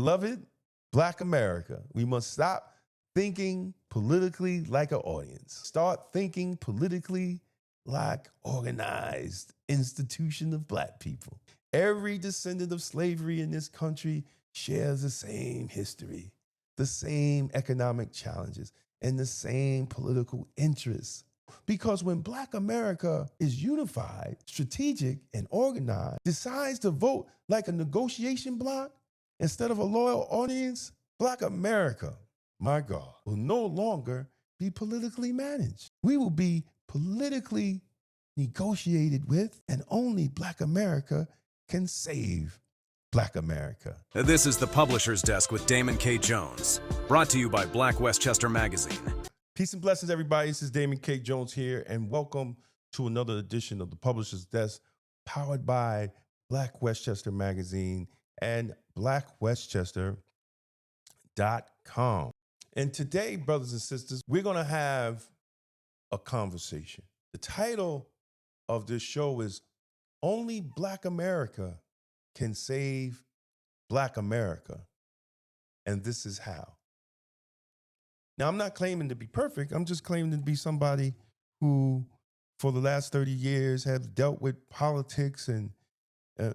Beloved, Black America, we must stop thinking politically like an audience. Start thinking politically like organized institution of Black people. Every descendant of slavery in this country shares the same history, the same economic challenges, and the same political interests. Because when Black America is unified, strategic, and organized, decides to vote like a negotiation bloc instead of a loyal audience, Black America, my God, will no longer be politically managed. We will be politically negotiated with, and only Black America can save Black America. This is the Publisher's Desk with Damon K. Jones, brought to you by Black Westchester Magazine. Peace and blessings, everybody. This is Damon K. Jones here, and welcome to another edition of the Publisher's Desk, powered by Black Westchester Magazine and blackwestchester.com. And today, brothers and sisters, we're going to have a conversation. The title of this show is Only Black America Can Save Black America, and this is how. Now, I'm not claiming to be perfect. I'm just claiming to be somebody who, for the last 30 years, have dealt with politics and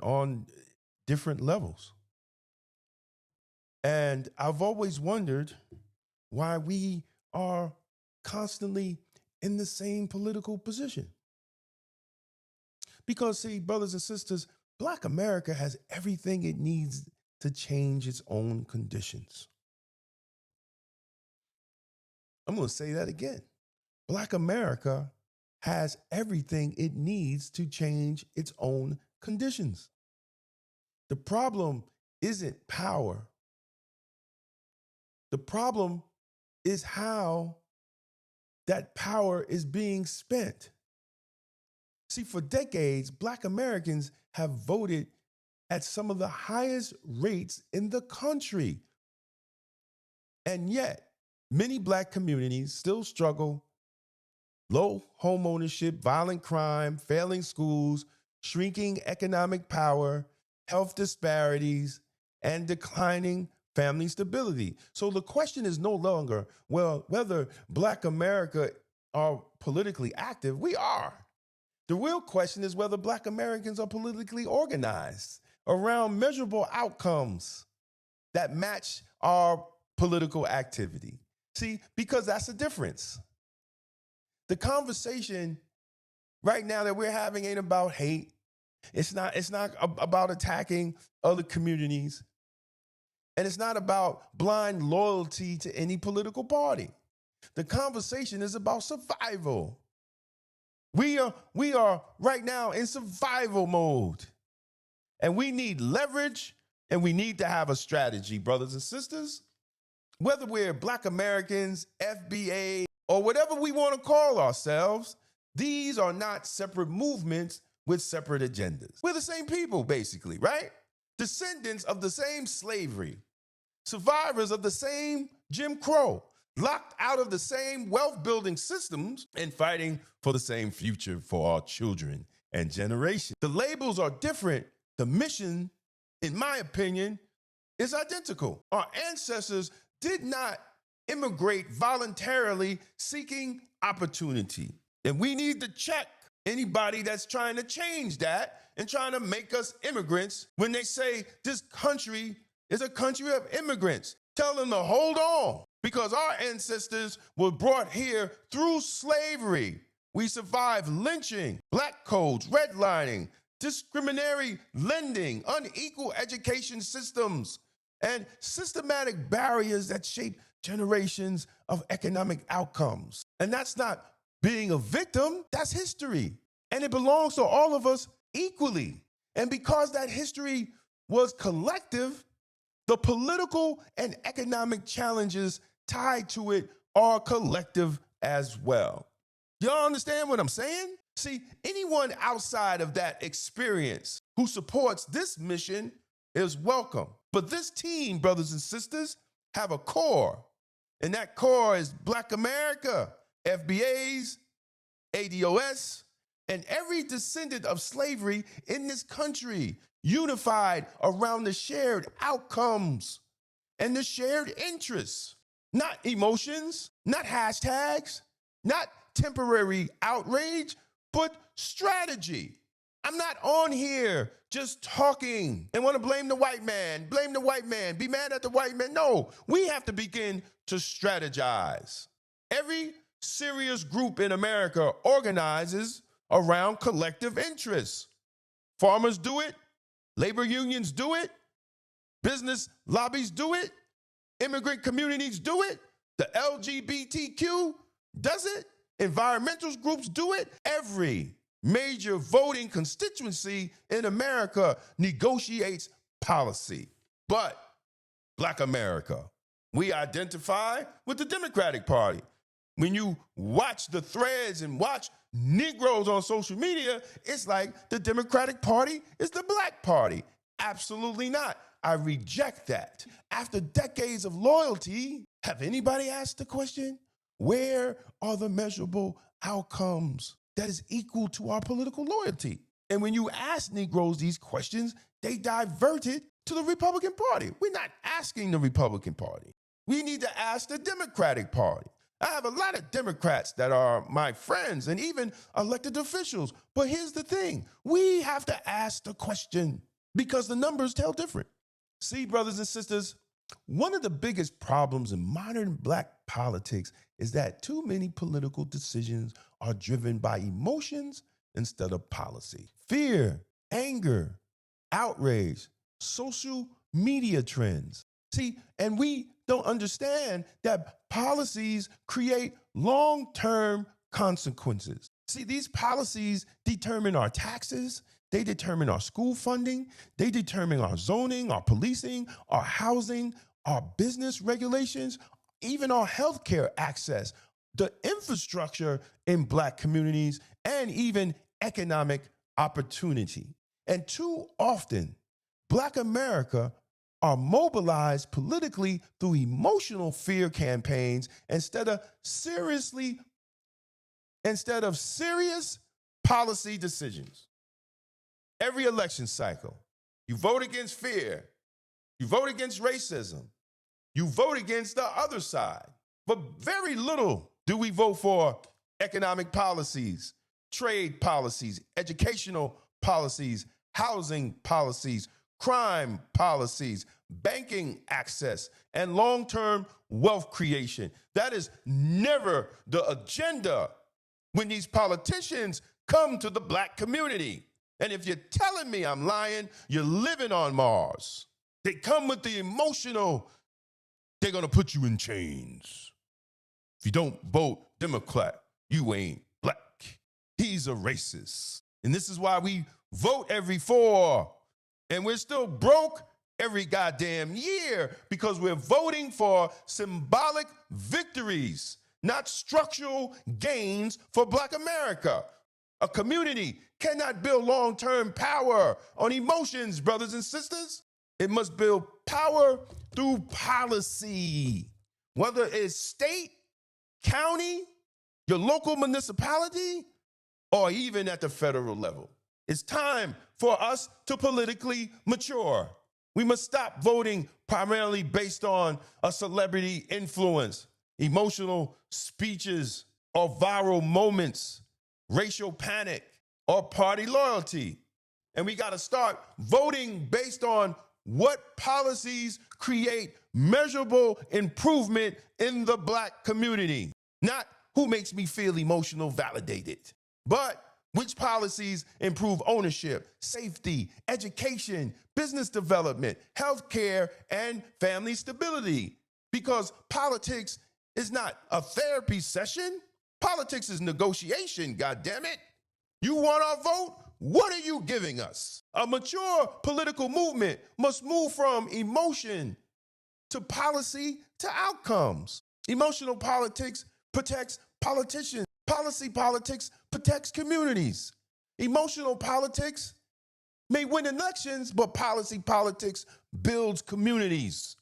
on different levels. And I've always wondered why we are constantly in the same political position. Because, see, brothers and sisters, Black America has everything it needs to change its own conditions. I'm going to say that again. Black America has everything it needs to change its own conditions. The problem isn't power. The problem is how that power is being spent. See, for decades, Black Americans have voted at some of the highest rates in the country. And yet, many Black communities still struggle. Low home ownership, violent crime, failing schools, shrinking economic power, health disparities, and declining family stability. So the question is no longer, well, whether Black America are politically active. We are. The real question is whether Black Americans are politically organized around measurable outcomes that match our political activity. See, because that's the difference. The conversation right now that we're having ain't about hate. It's not about attacking other communities. And it's not about blind loyalty to any political party. The conversation is about survival. We are right now in survival mode. And we need leverage, and we need to have a strategy, brothers and sisters. Whether we're Black Americans, FBA, or whatever we want to call ourselves, these are not separate movements with separate agendas. We're the same people, basically, right? Descendants of the same slavery, survivors of the same Jim Crow, locked out of the same wealth-building systems and fighting for the same future for our children and generations. The labels are different. The mission, in my opinion, is identical. Our ancestors did not immigrate voluntarily seeking opportunity. And we need to check anybody that's trying to change that and trying to make us immigrants when they say this country is a country of immigrants. Tell them to hold on, because our ancestors were brought here through slavery. We survived lynching, black codes, redlining, discriminatory lending, unequal education systems, and systematic barriers that shape generations of economic outcomes. And that's not being a victim, that's history. And it belongs to all of us equally. And because that history was collective, the political and economic challenges tied to it are collective as well. Y'all understand what I'm saying? See, anyone outside of that experience who supports this mission is welcome. But this team, brothers and sisters, have a core. And that core is Black America, FBAs, ADOS, and every descendant of slavery in this country, unified around the shared outcomes and the shared interests, not emotions, not hashtags, not temporary outrage, but strategy. I'm not on here just talking and want to blame the white man, be mad at the white man. No, we have to begin to strategize. Every serious group in America organizes around collective interests. Farmers do it, labor unions do it, business lobbies do it, immigrant communities do it, the LGBTQ does it, environmental groups do it. Every major voting constituency in America negotiates policy. But Black America, we identify with the Democratic Party. When you watch the threads and watch Negroes on social media, it's like the Democratic Party is the Black Party. Absolutely not. I reject that. After decades of loyalty, have anybody asked the question, where are the measurable outcomes that is equal to our political loyalty? And when you ask Negroes these questions, they divert it to the Republican Party. We're not asking the Republican Party. We need to ask the Democratic Party. I have a lot of Democrats that are my friends and even elected officials. But here's the thing. We have to ask the question because the numbers tell different. See, brothers and sisters, one of the biggest problems in modern Black politics is that too many political decisions are driven by emotions instead of policy. Fear, anger, outrage, social media trends. See, and we don't understand that policies create long-term consequences. See, these policies determine our taxes, they determine our school funding, they determine our zoning, our policing, our housing, our business regulations, even our healthcare access, the infrastructure in Black communities, and even economic opportunity. And too often, Black America are mobilized politically through emotional fear campaigns instead of serious policy decisions. Every election cycle, you vote against fear, you vote against racism, you vote against the other side. But very little do we vote for economic policies, trade policies, educational policies, housing policies, crime policies, banking access, and long-term wealth creation. That is never the agenda when these politicians come to the Black community. And if you're telling me I'm lying, you're living on Mars. They come with the emotional, they're gonna put you in chains. If you don't vote Democrat, you ain't Black. He's a racist. And this is why we vote every 4. And we're still broke every goddamn year because we're voting for symbolic victories, not structural gains for Black America. A community cannot build long-term power on emotions, brothers and sisters. It must build power through policy, whether it's state, county, your local municipality, or even at the federal level. It's time for us to politically mature. We must stop voting primarily based on a celebrity influence, emotional speeches, or viral moments, racial panic, or party loyalty. And we got to start voting based on what policies create measurable improvement in the Black community. Not who makes me feel emotional validated, but which policies improve ownership, safety, education, business development, healthcare, and family stability. Because politics is not a therapy session. Politics is negotiation, goddammit. You want our vote? What are you giving us? A mature political movement must move from emotion to policy to outcomes. Emotional politics protects politicians. Policy politics protects communities. Emotional politics may win elections, but policy politics builds communities.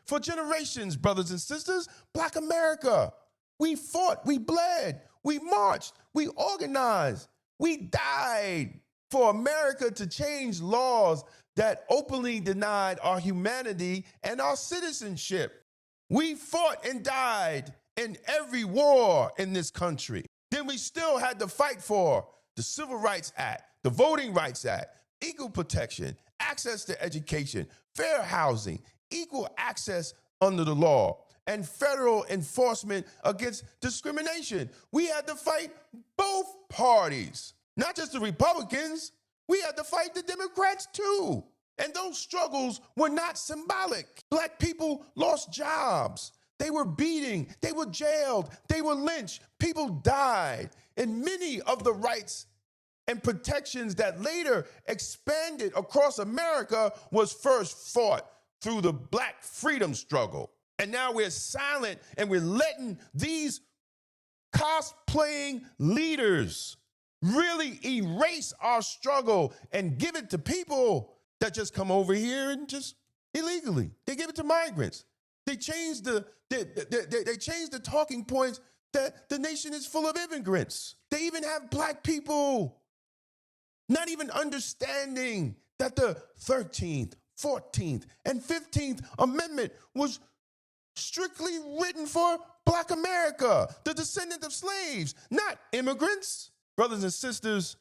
For generations, brothers and sisters, Black America, we fought, we bled, we marched, we organized, we died for America to change laws that openly denied our humanity and our citizenship. We fought and died in every war in this country. Then we still had to fight for the Civil Rights Act, the Voting Rights Act, equal protection, access to education, fair housing, equal access under the law, and federal enforcement against discrimination. We had to fight both parties, not just the Republicans. We had to fight the Democrats too. And those struggles were not symbolic. Black people lost jobs. They were beaten, they were jailed, they were lynched, people died. And many of the rights and protections that later expanded across America was first fought through the Black freedom struggle. And now we're silent and we're letting these cosplaying leaders really erase our struggle and give it to people that just come over here and just illegally. They give it to migrants. They changed they changed the talking points that the nation is full of immigrants. They even have Black people not even understanding that the 13th, 14th, and 15th Amendment was strictly written for Black America, the descendant of slaves, not immigrants. Brothers and sisters,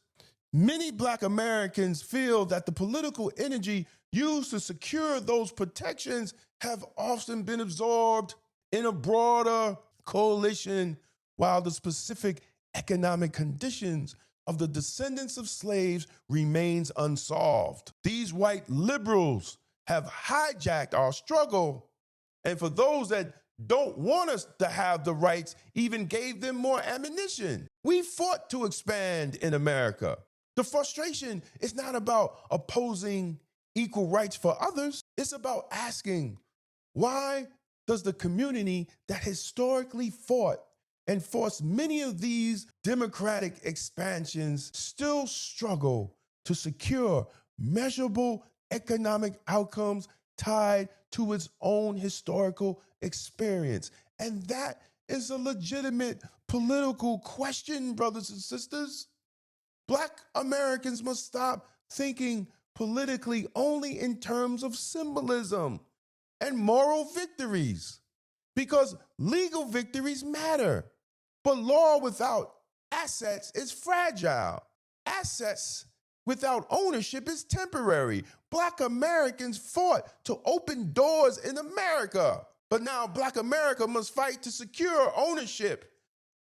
many Black Americans feel that the political energy used to secure those protections have often been absorbed in a broader coalition, while the specific economic conditions of the descendants of slaves remains unsolved. These white liberals have hijacked our struggle, and for those that don't want us to have the rights, even gave them more ammunition. We fought to expand in America. The frustration is not about opposing equal rights for others. It's about asking, why does the community that historically fought and forced many of these democratic expansions still struggle to secure measurable economic outcomes tied to its own historical experience? And that is a legitimate political question, brothers and sisters. Black Americans must stop thinking politically only in terms of symbolism and moral victories, because legal victories matter, but law without assets is fragile. Assets without ownership is temporary. Black Americans fought to open doors in America, but now Black America must fight to secure ownership,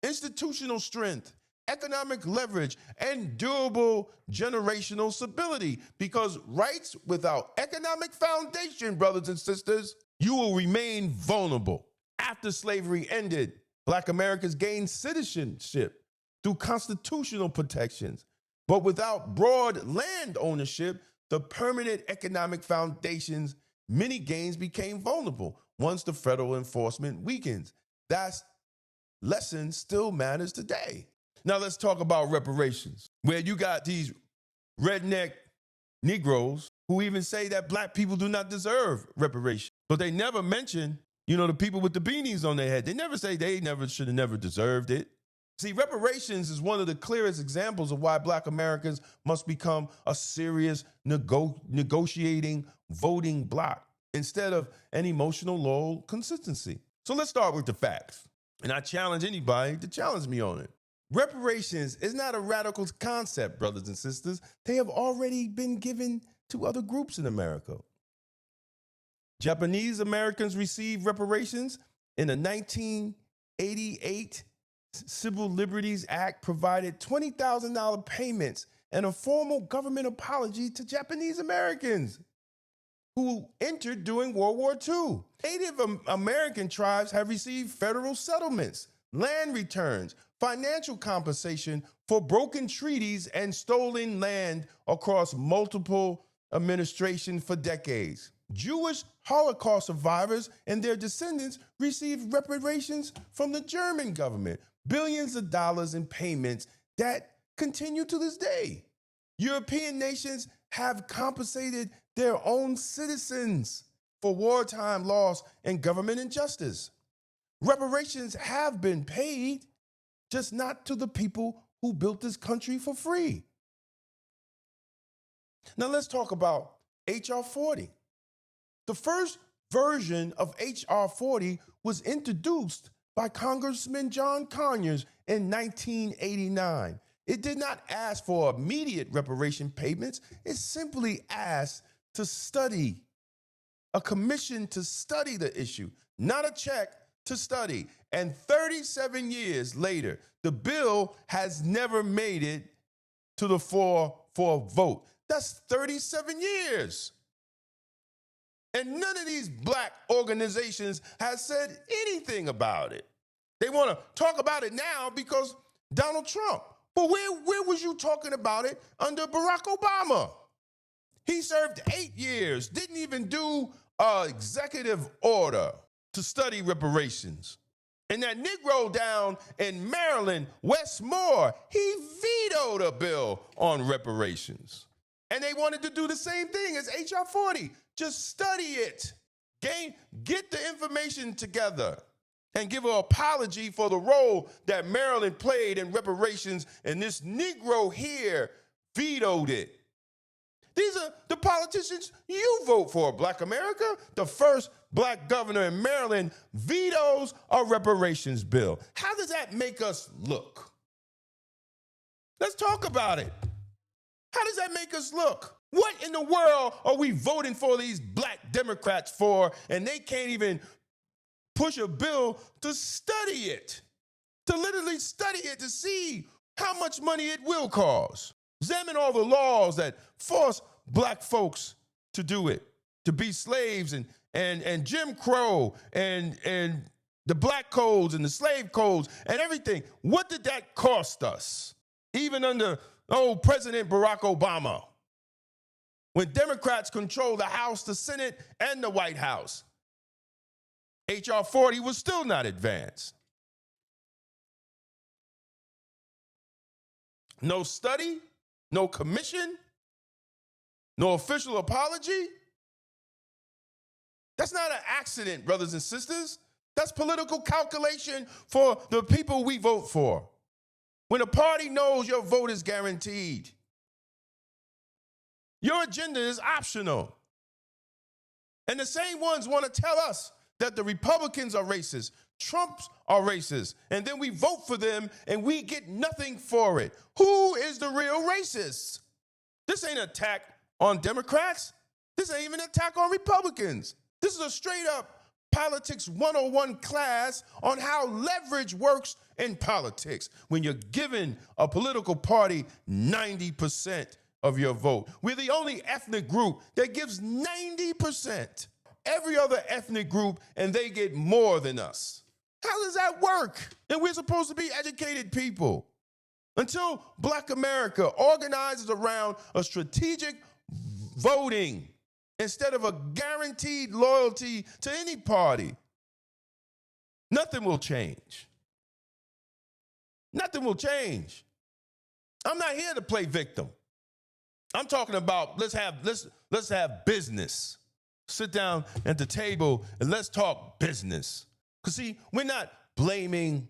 institutional strength, economic leverage, and durable generational stability. Because rights without economic foundation, brothers and sisters, you will remain vulnerable. After slavery ended, Black Americans gained citizenship through constitutional protections. But without broad land ownership, the permanent economic foundations, many gains became vulnerable once the federal enforcement weakens. That lesson still matters today. Now let's talk about reparations, where you got these redneck Negroes who even say that Black people do not deserve reparations. But they never mention, the people with the beanies on their head. They never say they should have never deserved it. See, reparations is one of the clearest examples of why Black Americans must become a serious negotiating voting bloc instead of an emotional loyal consistency. So let's start with the facts. And I challenge anybody to challenge me on it. Reparations is not a radical concept, brothers and sisters. They have already been given to other groups in America. Japanese Americans received reparations in the 1988 Civil Liberties Act, provided $20,000 payments and a formal government apology to Japanese Americans who entered during World War II. Native American tribes have received federal settlements, land returns, financial compensation for broken treaties and stolen land across multiple administrations for decades. Jewish Holocaust survivors and their descendants received reparations from the German government, billions of dollars in payments that continue to this day. European nations have compensated their own citizens for wartime loss and government injustice. Reparations have been paid, just not to the people who built this country for free. Now let's talk about H.R. 40. The first version of H.R. 40 was introduced by Congressman John Conyers in 1989. It did not ask for immediate reparation payments. It simply asked to study, a commission to study the issue, not a check, to study. And 37 years later, the bill has never made it to the floor for a vote. That's 37 years. And none of these black organizations has said anything about it. They want to talk about it now because Donald Trump. But where was you talking about it under Barack Obama? He served 8 years, didn't even do an executive order to study reparations. And that Negro down in Maryland, Wes Moore, he vetoed a bill on reparations. And they wanted to do the same thing as H.R. 40. Just study it. Get the information together and give an apology for the role that Maryland played in reparations, and this Negro here vetoed it. These are the politicians you vote for, Black America. The first black governor in Maryland vetoes a reparations bill. How does that make us look? Let's talk about it. How does that make us look? What in the world are we voting for these black Democrats for, and they can't even push a bill to study it, to literally study it to see how much money it will cost? Examine all the laws that force black folks to do it, to be slaves, and Jim Crow and the black codes and the slave codes and everything. What did that cost us? Even under President Barack Obama, when Democrats controlled the House, the Senate, and the White House, H.R. 40 was still not advanced. No study, no commission, no official apology. That's not an accident, brothers and sisters. That's political calculation for the people we vote for. When a party knows your vote is guaranteed, your agenda is optional. And the same ones want to tell us that the Republicans are racist, Trumps are racist, and then we vote for them and we get nothing for it. Who is the real racist? This ain't an attack on Democrats. This ain't even an attack on Republicans. This is a straight up politics 101 class on how leverage works in politics when you're giving a political party 90% of your vote. We're the only ethnic group that gives 90%. Every other ethnic group, and they get more than us. How does that work? And we're supposed to be educated people. Until Black America organizes around a strategic voting instead of a guaranteed loyalty to any party, nothing will change. Nothing will change. I'm not here to play victim. I'm talking about let's have business. Sit down at the table and let's talk business. Because see, we're not blaming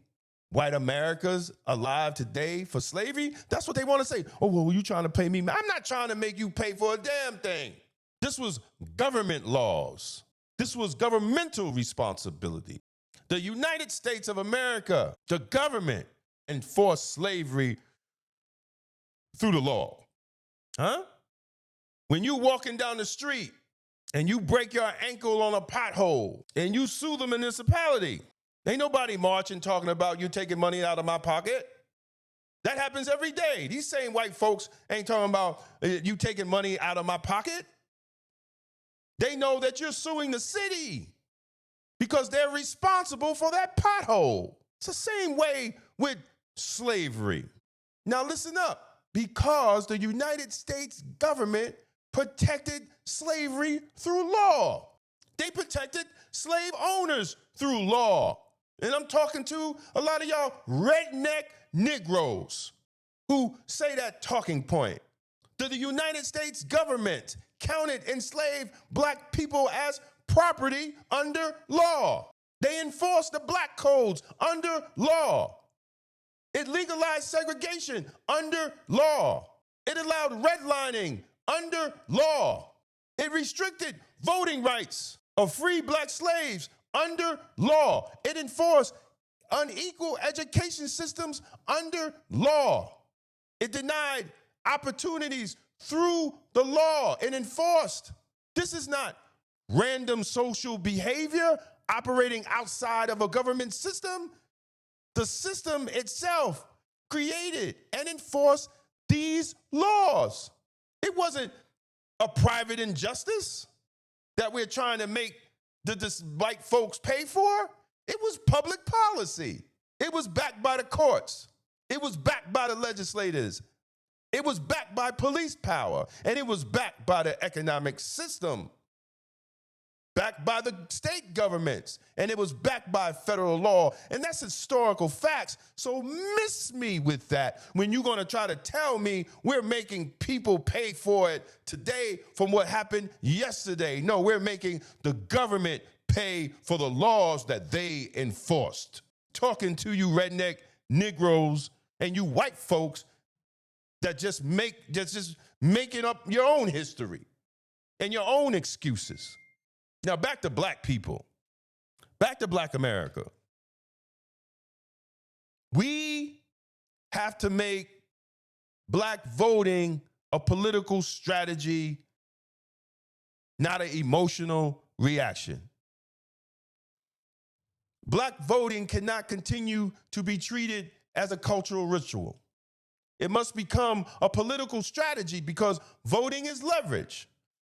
white Americans alive today for slavery. That's what they want to say. Oh, well, you trying to pay me? I'm not trying to make you pay for a damn thing. This was government laws. This was governmental responsibility. The United States of America, the government, enforced slavery through the law. Huh? When you walking down the street and you break your ankle on a pothole and you sue the municipality, ain't nobody marching talking about you taking money out of my pocket. That happens every day. These same white folks ain't talking about you taking money out of my pocket. They know that you're suing the city because they're responsible for that pothole. It's the same way with slavery. Now listen up. Because the United States government protected slavery through law. They protected slave owners through law. And I'm talking to a lot of y'all redneck Negroes who say that talking point. The United States government counted enslaved black people as property under law. They enforced the black codes under law. It legalized segregation under law. It allowed redlining under law. It restricted voting rights of free black slaves under law. It enforced unequal education systems under law. It denied opportunities through the law and enforced. This is not random social behavior operating outside of a government system. The system itself created and enforced these laws. It wasn't a private injustice that we're trying to make the white folks pay for. It was public policy. It was backed by the courts. It was backed by the legislators. It was backed by police power. And it was backed by the economic system, backed by the state governments, and it was backed by federal law. And that's historical facts. So miss me with that when you're going to try to tell me we're making people pay for it today from what happened yesterday. No, we're making the government pay for the laws that they enforced. Talking to you redneck Negroes and you white folks that just making up your own history and your own excuses. Now, back to black people, back to black America. We have to make black voting a political strategy, not an emotional reaction. Black voting cannot continue to be treated as a cultural ritual. It must become a political strategy because voting is leverage.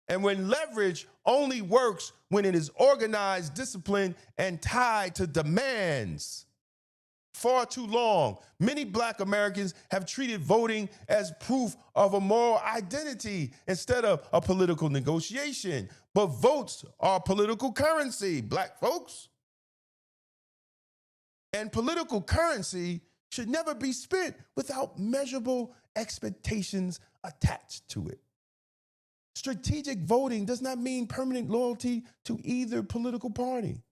And when leverage only works when it is organized, disciplined, and tied to demands. Far too long, many black Americans have treated voting as proof of a moral identity instead of a political negotiation. But votes are political currency, black folks. And political currency should never be spent without measurable expectations attached to it. Strategic voting does not mean permanent loyalty to either political party.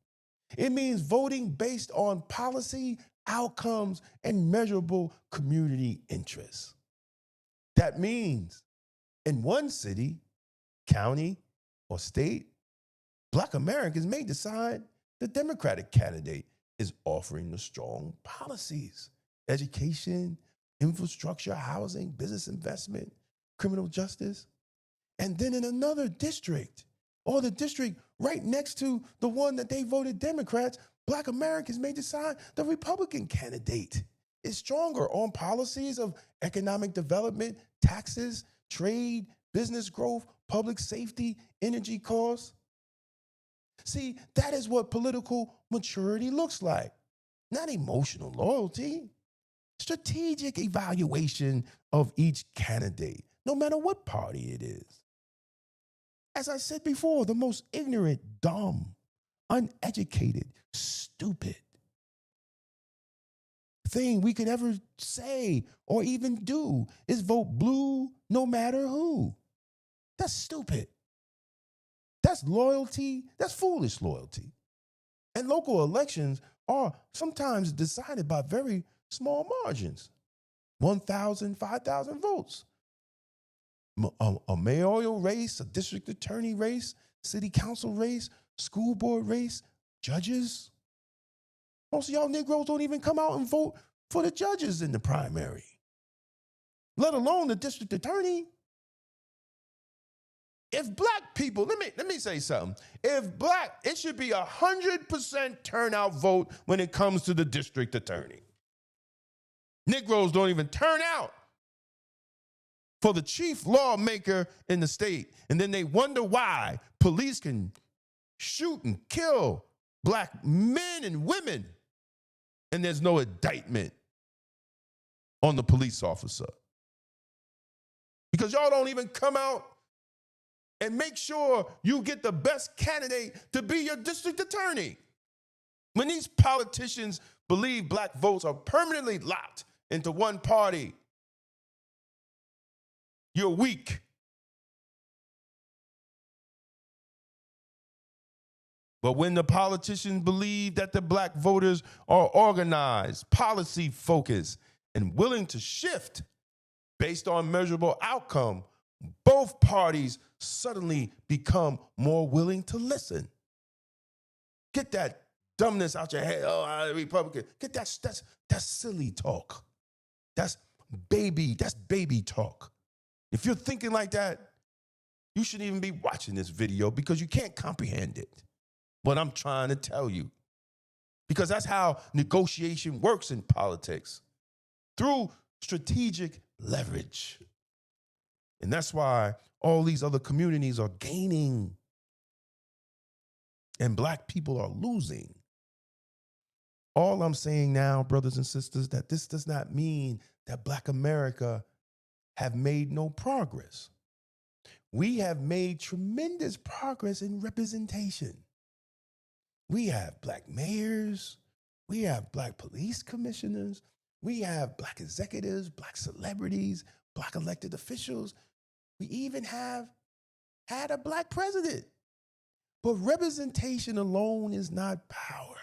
It means voting based on policy, outcomes, and measurable community interests. That means in one city, county, or state, black Americans may decide the Democratic candidate is offering the strong policies, education, infrastructure, housing, business investment, criminal justice. And then in another district, or the district right next to the one that they voted Democrats, black Americans may decide the Republican candidate is stronger on policies of economic development, taxes, trade, business growth, public safety, energy costs. See, that is what political maturity looks like, not emotional loyalty. Strategic evaluation of each candidate, no matter what party it is. As I said before, the most ignorant, dumb, uneducated, stupid thing we could ever say or even do is vote blue no matter who. That's stupid. That's loyalty. That's foolish loyalty. And local elections are sometimes decided by very small margins, 1,000, 5,000 votes. A mayoral race, a district attorney race, city council race, school board race, judges. Most of y'all Negroes don't even come out and vote for the judges in the primary, let alone the district attorney. If black people, let me say something. It should be 100% turnout vote when it comes to the district attorney. Negroes don't even turn out for the chief lawmaker in the state. And then they wonder why police can shoot and kill black men and women, and there's no indictment on the police officer. Because y'all don't even come out and make sure you get the best candidate to be your district attorney. When these politicians believe black votes are permanently locked into one party, you're weak. But when the politicians believe that the black voters are organized, policy-focused, and willing to shift based on measurable outcome, both parties suddenly become more willing to listen. Get that dumbness out your head. Oh, I'm a Republican. Get that's silly talk. That's baby talk. If you're thinking like that, you shouldn't even be watching this video because you can't comprehend it. What I'm trying to tell you. Because that's how negotiation works in politics. Through strategic leverage. And that's why all these other communities are gaining and black people are losing. All I'm saying now, brothers and sisters, that this does not mean that Black America have made no progress. We have made tremendous progress in representation. We have black mayors. We have black police commissioners. We have black executives, black celebrities, black elected officials. We even have had a black president. But representation alone is not power.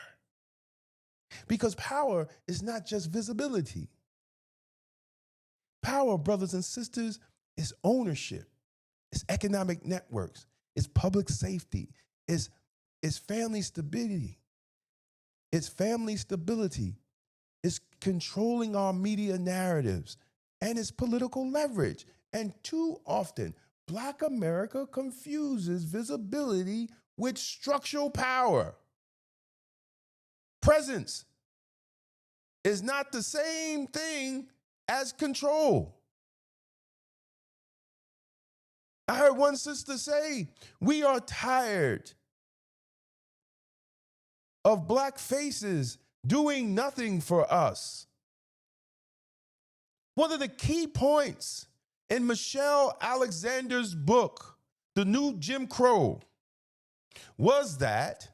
Because power is not just visibility. Power, brothers and sisters, is ownership. It's economic networks. It's public safety. It's family stability. It's family stability. It's controlling our media narratives. And it's political leverage. And too often, Black America confuses visibility with structural power. Presence is not the same thing as control. I heard one sister say, we are tired of black faces doing nothing for us. One of the key points in Michelle Alexander's book, The New Jim Crow, was that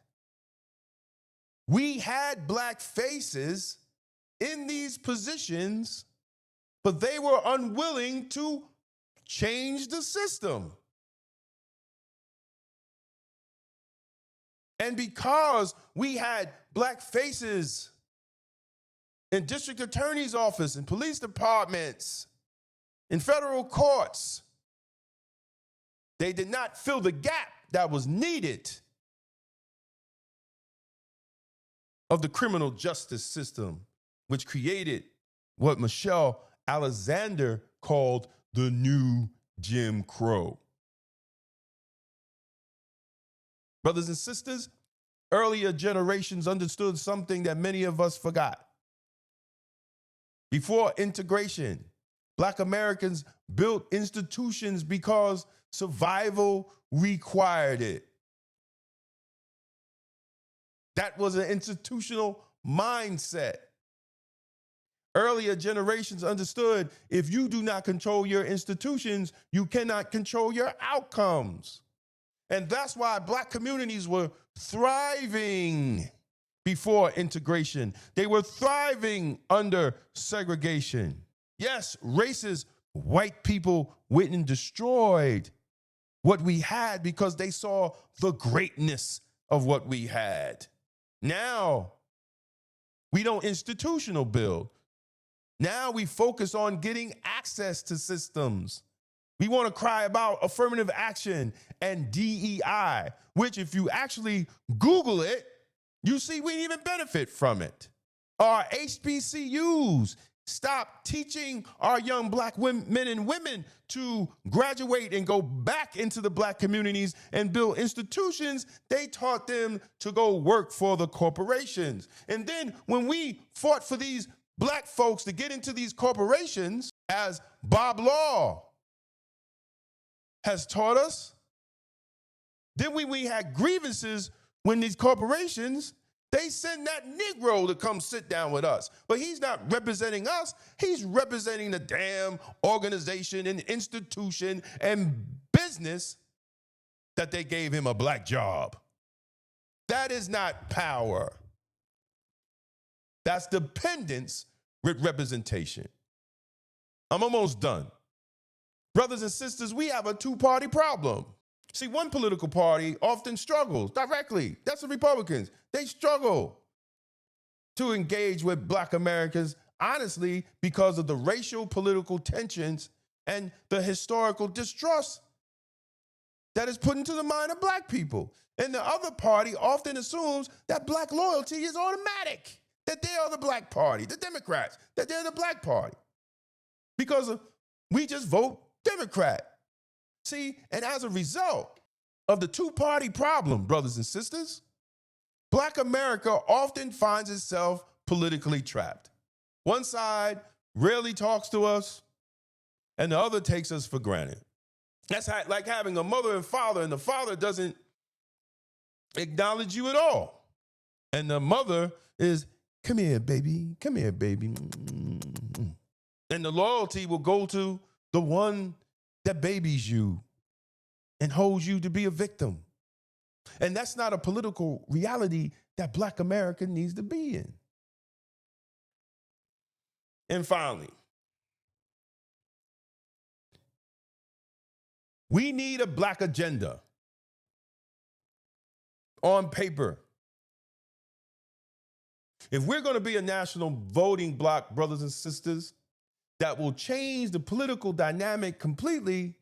we had black faces in these positions, but they were unwilling to change the system. And because we had black faces in district attorney's office, in police departments, in federal courts, they did not fill the gap that was needed of the criminal justice system, which created what Michelle Alexander called the new Jim Crow. Brothers and sisters, earlier generations understood something that many of us forgot. Before integration, Black Americans built institutions because survival required it. That was an institutional mindset. Earlier generations understood if you do not control your institutions, you cannot control your outcomes. And that's why black communities were thriving before integration. They were thriving under segregation. Yes, racist white people went and destroyed what we had because they saw the greatness of what we had. Now, we don't institutional build. Now we focus on getting access to systems. We want to cry about affirmative action and DEI, which if you actually Google it, you see we didn't even benefit from it. Our HBCUs stop teaching our young black men and women to graduate and go back into the black communities and build institutions. They taught them to go work for the corporations. And then when we fought for these black folks to get into these corporations, as Bob Law has taught us, then we had grievances when these corporations, they send that Negro to come sit down with us. But he's not representing us. He's representing the damn organization and institution and business that they gave him a black job. That is not power. That's dependence with representation. I'm almost done. Brothers and sisters, we have a two-party problem. See, one political party often struggles directly. That's the Republicans. They struggle to engage with black Americans, honestly, because of the racial political tensions and the historical distrust that is put into the mind of black people. And the other party often assumes that black loyalty is automatic, that they are the black party, the Democrats, that they're the black party. Because we just vote Democrat. See, and as a result of the two-party problem, brothers and sisters, black America often finds itself politically trapped. One side rarely talks to us, and the other takes us for granted. That's like having a mother and the father doesn't acknowledge you at all. And the mother is, come here, baby, come here, baby. And the loyalty will go to the one that babies you and holds you to be a victim. And that's not a political reality that black America needs to be in. And finally, we need a black agenda on paper. If we're going to be a national voting bloc, brothers and sisters, that will change the political dynamic completely,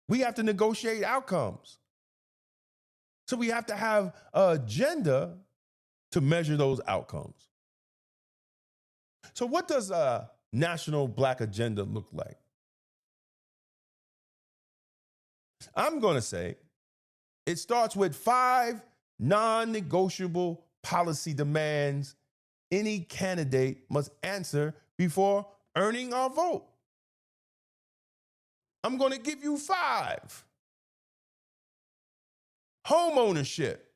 we have to negotiate outcomes. So we have to have an agenda to measure those outcomes. So what does a national black agenda look like? I'm going to say it starts with 5 non-negotiable policy demands any candidate must answer before earning our vote. I'm going to give you 5. Home ownership.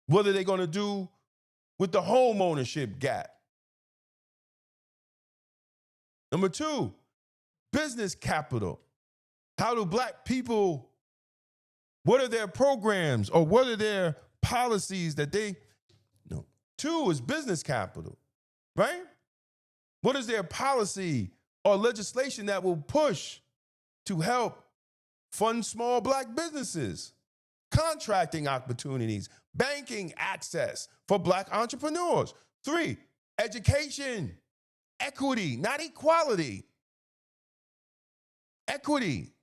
What are they going to do with the home ownership gap? Number 2, business capital. How do black people, what are their programs or what are their policies that they, no. 2 is business capital, right? What is their policy or legislation that will push to help fund small black businesses, contracting opportunities, banking access for black entrepreneurs? 3, education, equity, not equality. Equity.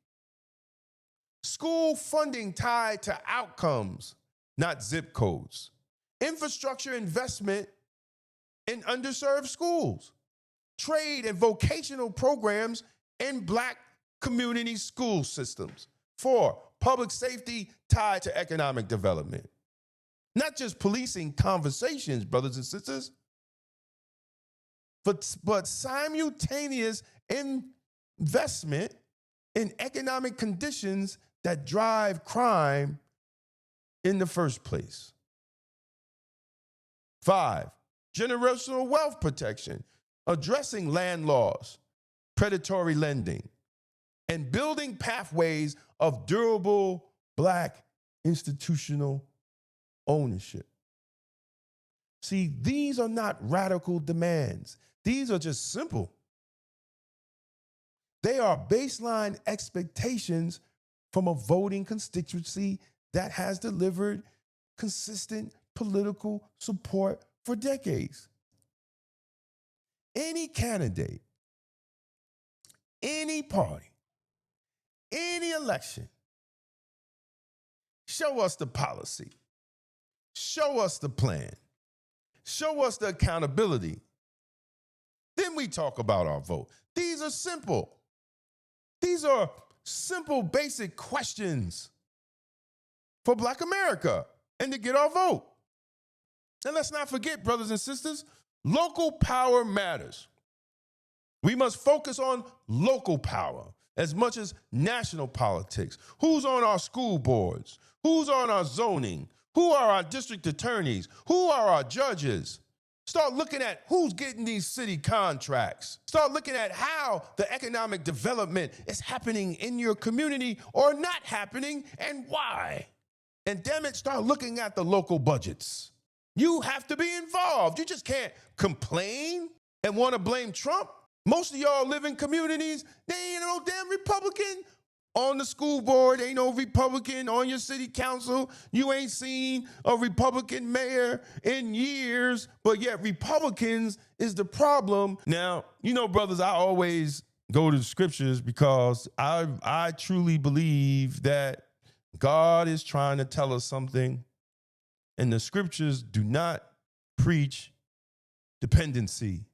School funding tied to outcomes, not zip codes. Infrastructure investment in underserved schools. Trade and vocational programs in black community school systems. 4, public safety tied to economic development. Not just policing conversations, brothers and sisters, but simultaneous investment in economic conditions that drive crime in the first place. 5, generational wealth protection, addressing land laws, predatory lending, and building pathways of durable black institutional ownership. See, these are not radical demands. These are just simple. They are baseline expectations from a voting constituency that has delivered consistent political support for decades. Any candidate, any party, any election, show us the policy, show us the plan, show us the accountability. Then we talk about our vote. These are simple. These are simple, basic questions for black America and to get our vote. And let's not forget, brothers and sisters, local power matters. We must focus on local power as much as national politics. Who's on our school boards? Who's on our zoning? Who are our district attorneys? Who are our judges? Start looking at who's getting these city contracts. Start looking at how the economic development is happening in your community or not happening and why. And damn it, start looking at the local budgets. You have to be involved. You just can't complain and want to blame Trump. Most of y'all live in communities, they ain't no damn Republican on the school board, ain't no Republican on your city council. You ain't seen a Republican mayor in years, but yet Republicans is the problem. Now, you know, brothers, I always go to the scriptures because I truly believe that God is trying to tell us something, and the scriptures do not preach dependency.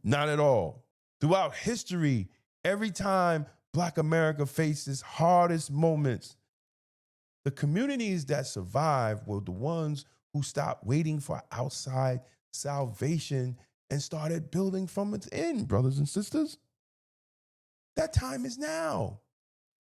Not at all. Throughout history, every time Black America faced its hardest moments, the communities that survived were the ones who stopped waiting for outside salvation and started building from within, brothers and sisters. That time is now.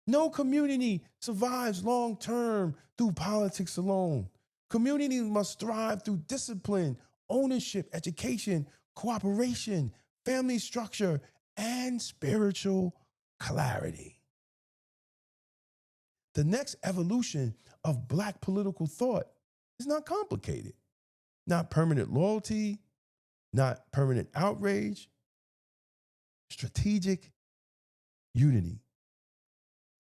No community survives long term through politics alone. Communities must thrive through discipline, ownership, education, cooperation, family structure, and spiritual clarity. The next evolution of Black political thought is not complicated, not permanent loyalty, not permanent outrage, strategic unity,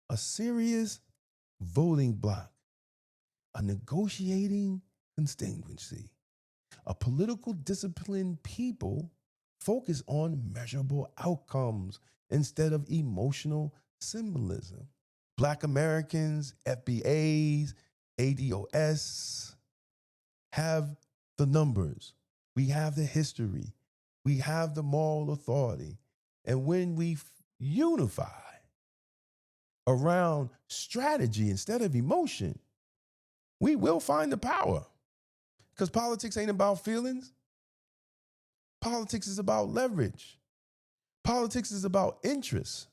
a serious voting bloc, a negotiating constituency, a political disciplined people focus on measurable outcomes instead of emotional symbolism. Black Americans, FBAs, ADOS have the numbers. We have the history. We have the moral authority. And when we unify around strategy instead of emotion, we will find the power. Because politics ain't about feelings. Politics is about leverage. Politics is about interest.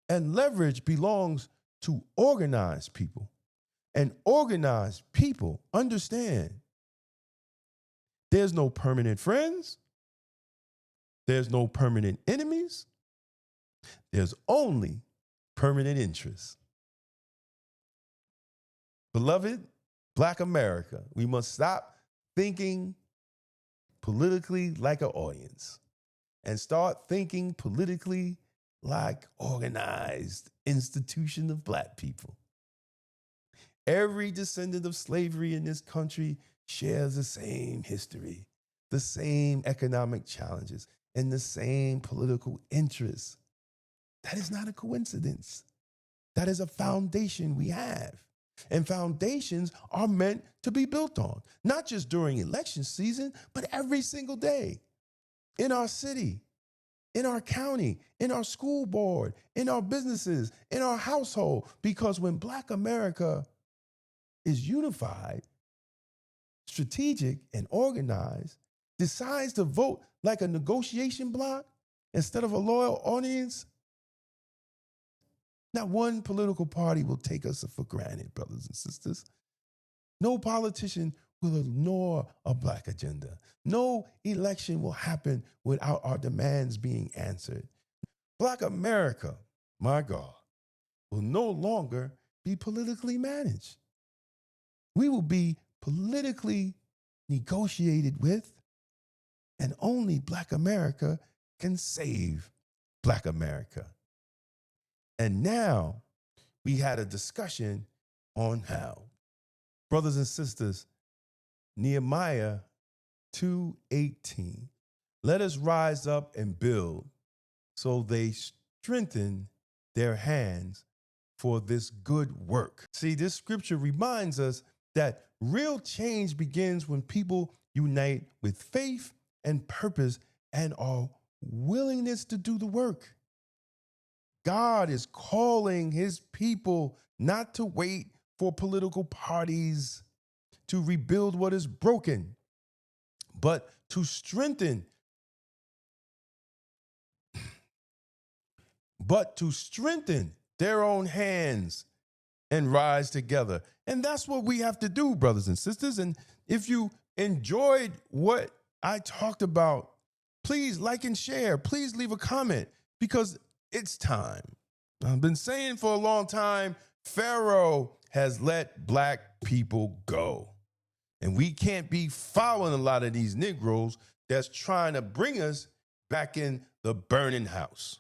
And leverage belongs to organized people. And organized people understand there's no permanent friends. There's no permanent enemies. There's only permanent interests. Beloved, Black America, we must stop thinking politically like an audience and start thinking politically like organized institution of Black people. Every descendant of slavery in this country shares the same history, the same economic challenges, and the same political interests. That is not a coincidence. That is a foundation we have. And foundations are meant to be built on, not just during election season, but every single day in our city, in our county, in our school board, in our businesses, in our household. Because when Black America is unified, strategic, and organized, decides to vote like a negotiation bloc instead of a loyal audience, not one political party will take us for granted, brothers and sisters. No politician will ignore a Black agenda. No election will happen without our demands being answered. Black America, my God, will no longer be politically managed. We will be politically negotiated with, and only Black America can save Black America. And now we had a discussion on how. Brothers and sisters, Nehemiah 2:18. Let us rise up and build, so they strengthen their hands for this good work. See, this scripture reminds us that real change begins when people unite with faith and purpose and our willingness to do the work. God is calling his people not to wait for political parties to rebuild what is broken, but to strengthen their own hands and rise together. And that's what we have to do, brothers and sisters. And if you enjoyed what I talked about, please like and share. Please leave a comment, because it's time. I've been saying for a long time, Pharaoh has let Black people go. And we can't be following a lot of these Negroes that's trying to bring us back in the burning house.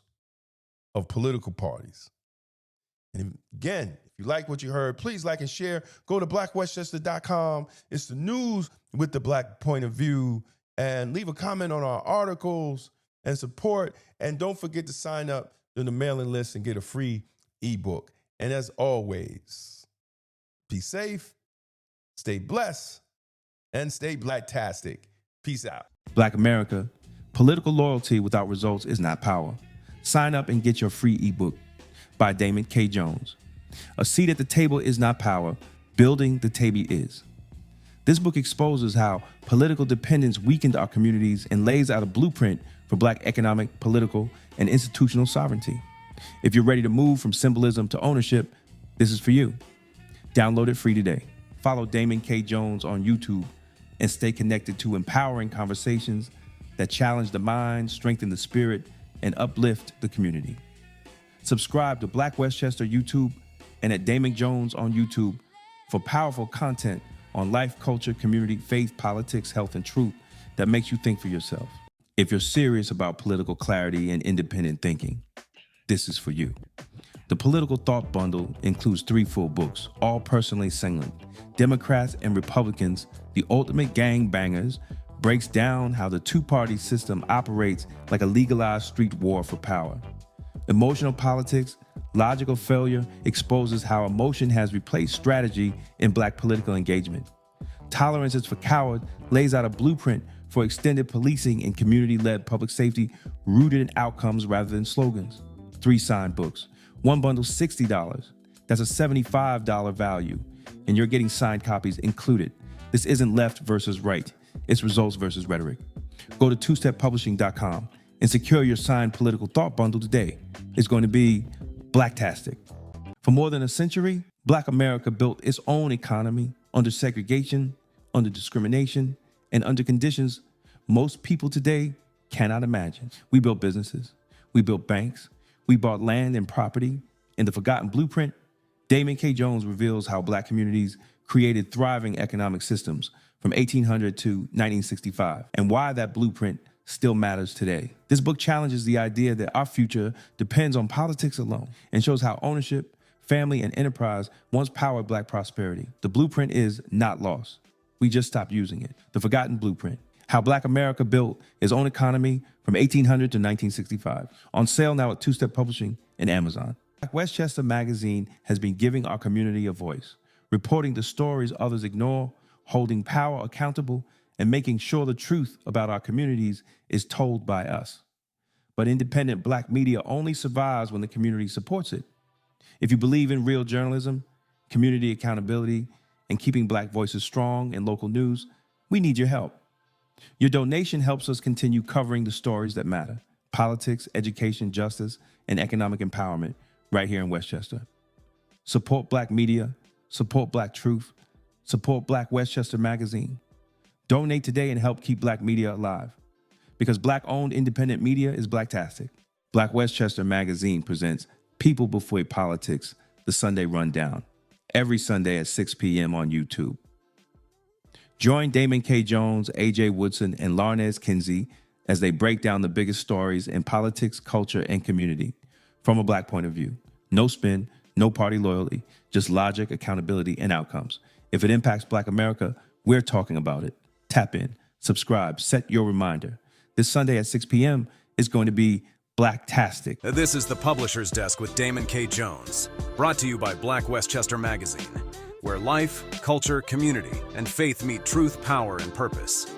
of political parties. And again, if you like what you heard, please like and share. Go to blackwestchester.com. It's the news with the Black point of view. And leave a comment on our articles and support. And don't forget to sign up to the mailing list and get a free ebook. And as always, be safe, stay blessed, and stay blacktastic. Peace out. Black America, political loyalty without results is not power. Sign up and get your free ebook by Damon K. Jones. A seat at the table is not power. Building the table is. This book exposes how political dependence weakened our communities and lays out a blueprint for Black economic, political, and institutional sovereignty. If you're ready to move from symbolism to ownership, this is for you. Download it free today. Follow Damon K. Jones on YouTube and stay connected to empowering conversations that challenge the mind, strengthen the spirit, and uplift the community. Subscribe to Black Westchester YouTube and at Damon Jones on YouTube for powerful content on life, culture, community, faith, politics, health, and truth that makes you think for yourself. If you're serious about political clarity and independent thinking, this is for you. The Political Thought Bundle includes 3 full books, all personally signed. Democrats and Republicans, the Ultimate Gangbangers, breaks down how the two-party system operates like a legalized street war for power. Emotional Politics, Logical Failure exposes how emotion has replaced strategy in Black political engagement. Tolerance is for Cowards lays out a blueprint for extended policing and community-led public safety rooted in outcomes rather than slogans. 3 signed books. One bundle, $60. That's a $75 value, and you're getting signed copies included. This isn't left versus right. It's results versus rhetoric. Go to twosteppublishing.com and secure your signed Political Thought Bundle today. It's going to be blacktastic. For more than a century, Black America built its own economy under segregation, under discrimination, and under conditions most people today cannot imagine. We built businesses. We built banks. We bought land and property. In the Forgotten Blueprint, Damon K. Jones reveals how Black communities created thriving economic systems from 1800 to 1965 and why that blueprint still matters today. This book challenges the idea that our future depends on politics alone and shows how ownership, family, and enterprise once powered Black prosperity. The blueprint is not lost. We just stopped using it. The Forgotten Blueprint, how Black America built its own economy from 1800 to 1965. On sale now at Two-Step Publishing and Amazon. Black Westchester Magazine has been giving our community a voice, reporting the stories others ignore, holding power accountable, and making sure the truth about our communities is told by us. But independent Black media only survives when the community supports it. If you believe in real journalism, community accountability, and keeping Black voices strong in local news, we need your help. Your donation helps us continue covering the stories that matter: politics, education, justice, and economic empowerment right here in Westchester. Support Black media, support Black truth, support Black Westchester Magazine. Donate today and help keep Black media alive. Because Black-owned independent media is blacktastic. Black Westchester Magazine presents People Before Politics, the Sunday Rundown, every Sunday at 6 p.m. on YouTube. Join Damon K. Jones, A.J. Woodson, and Larnez Kinsey as they break down the biggest stories in politics, culture, and community from a Black point of view. No spin, no party loyalty, just logic, accountability, and outcomes. If it impacts Black America, we're talking about it. Tap in, subscribe, set your reminder. This Sunday at 6 p.m. is going to be blacktastic. This is the Publisher's Desk with Damon K. Jones, brought to you by Black Westchester Magazine, where life, culture, community, and faith meet truth, power, and purpose.